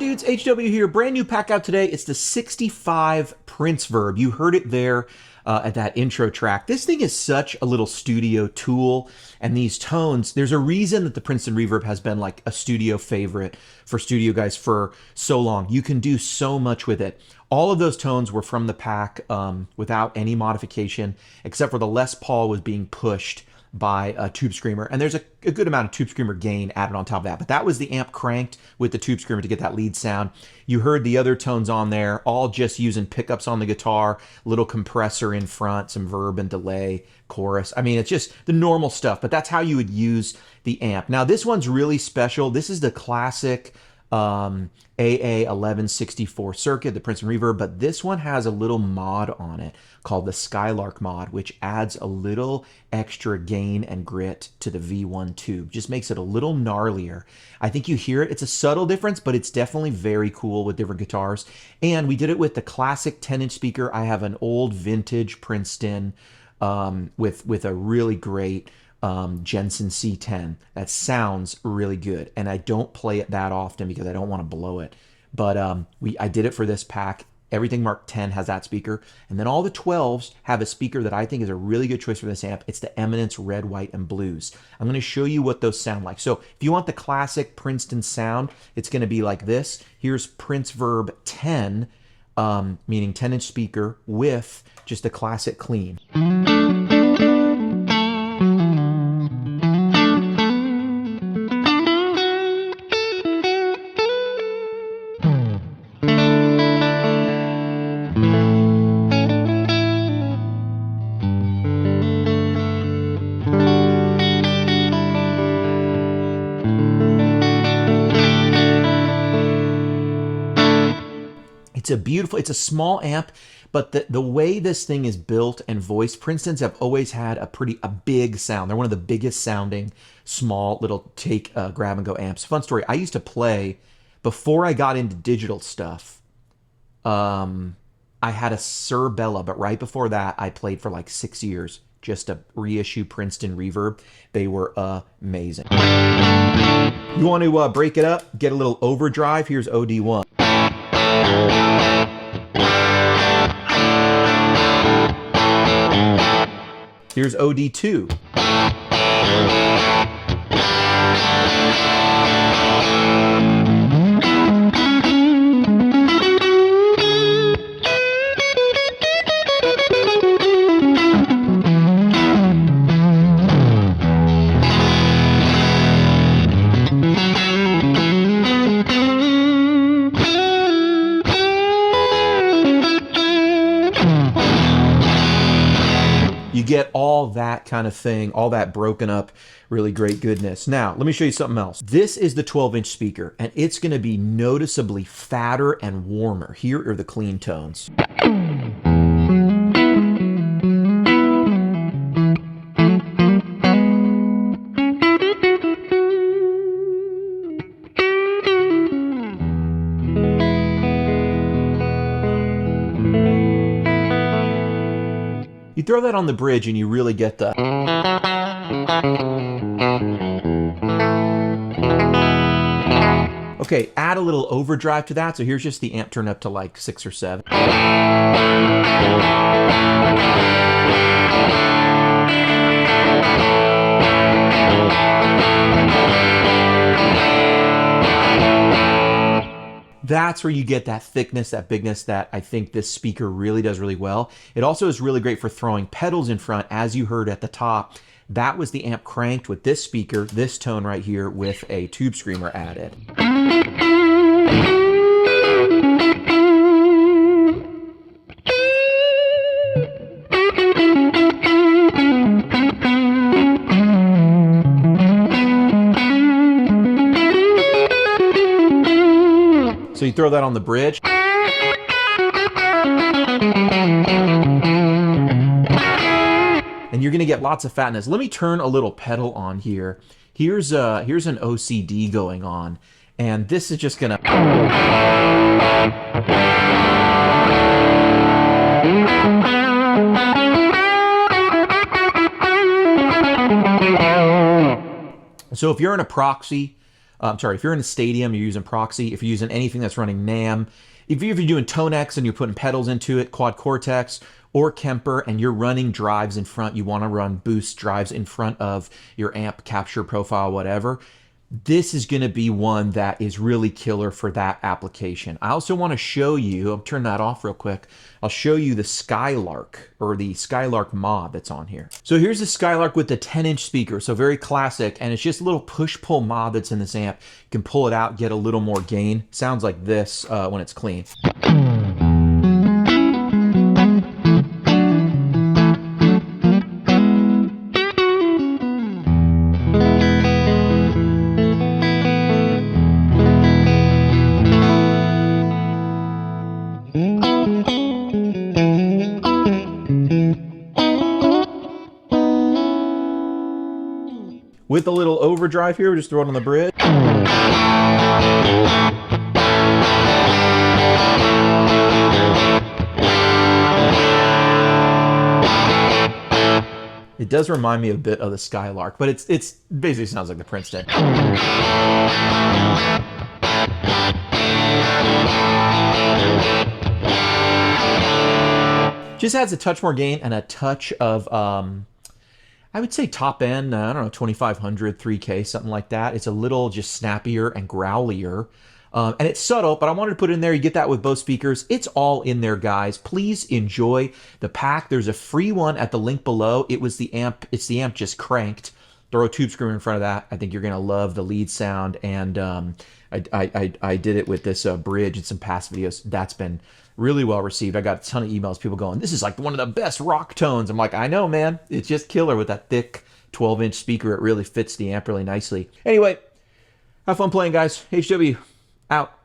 dudes, HW here, brand new pack out today. It's the 65 Princeverb. You heard it there at that intro track. This thing is such a little studio tool, and these tones, there's a reason that the Princeton Reverb has been like a studio favorite for studio guys for so long. You can do so much with it. All of those tones were from the pack without any modification, except for the Les Paul was being pushed by a tube screamer, and there's a good amount of tube screamer gain added on top of that, but that was the amp cranked with the tube screamer to get that lead sound. You heard the other tones on there, all just using pickups on the guitar, little compressor in front, some verb and delay, chorus. I mean, it's just the normal stuff, but that's how you would use the amp. Now, this one's really special. This is the classic AA164 circuit, the Princeton Reverb, but this one has a little mod on it called the Skylark Mod, which adds a little extra gain and grit to the V1 tube. Just makes it a little gnarlier. I think you hear it. It's a subtle difference, but it's definitely very cool with different guitars. And we did it with the classic 10-inch speaker. I have an old vintage Princeton with a really great Jensen C10 that sounds really good, and I don't play it that often because I don't want to blow it, but I did it for this pack. Everything Mark 10 has that speaker, and then all the 12s have a speaker that I think is a really good choice for this amp. It's the Eminence Red White and Blues. I'm going to show you what those sound like. So if you want the classic Princeton sound, it's going to be like this. Here's Princeverb 10, meaning 10-inch speaker with just a classic clean. It's a small amp, but the way this thing is built and voiced, Princetons have always had a big sound. They're one of the biggest sounding small little grab and go amps. Fun story. I used to play, before I got into digital stuff, I had a Sir Bella, but right before that I played for like 6 years. Just a reissue Princeton Reverb. They were amazing. You want to break it up, get a little overdrive? Here's OD1. Here's OD2. You get all that kind of thing, all that broken up, really great goodness. Now, let me show you something else. This is the 12-inch speaker, and it's going to be noticeably fatter and warmer. Here are the clean tones. You throw that on the bridge and you really get the... Okay, add a little overdrive to that. So here's just the amp turn up to like 6 or 7. That's where you get that thickness, that bigness that I think this speaker really does really well. It also is really great for throwing pedals in front, as you heard at the top. That was the amp cranked with this speaker, this tone right here, with a tube screamer added. So you throw that on the bridge. And you're gonna get lots of fatness. Let me turn a little pedal on here. Here's an OCD going on. And this is just gonna... So if you're in a Proxy, I'm sorry, if you're in a stadium, you're using Proxy. If you're using anything that's running NAMM, if you're doing ToneX and you're putting pedals into it, quad Cortex or Kemper, and you're running drives in front, you want to run boost drives in front of your amp capture profile, whatever, this is going to be one that is really killer for that application. I also want to show you, I'll turn that off real quick. I'll show you the Skylark, or the Skylark Mod that's on here. So here's the Skylark with the 10-inch speaker, so very classic, and it's just a little push-pull mod that's in this amp. You can pull it out, get a little more gain. Sounds like this when it's clean. With a little overdrive here, just throw it on the bridge. It does remind me a bit of the Skylark, but it's basically sounds like the Princeton. Just adds a touch more gain and a touch of I would say top end, I don't know, 2500, 3K, something like that. It's a little just snappier and growlier. And it's subtle, but I wanted to put it in there. You get that with both speakers. It's all in there, guys. Please enjoy the pack. There's a free one at the link below. It's the amp just cranked. Throw a tube screamer in front of that. I think you're going to love the lead sound. And I did it with this bridge and some past videos. That's been really well received. I got a ton of emails, people going, this is like one of the best rock tones. I'm like, I know, man. It's just killer with that thick 12-inch speaker. It really fits the amp really nicely. Anyway, have fun playing, guys. HW, out.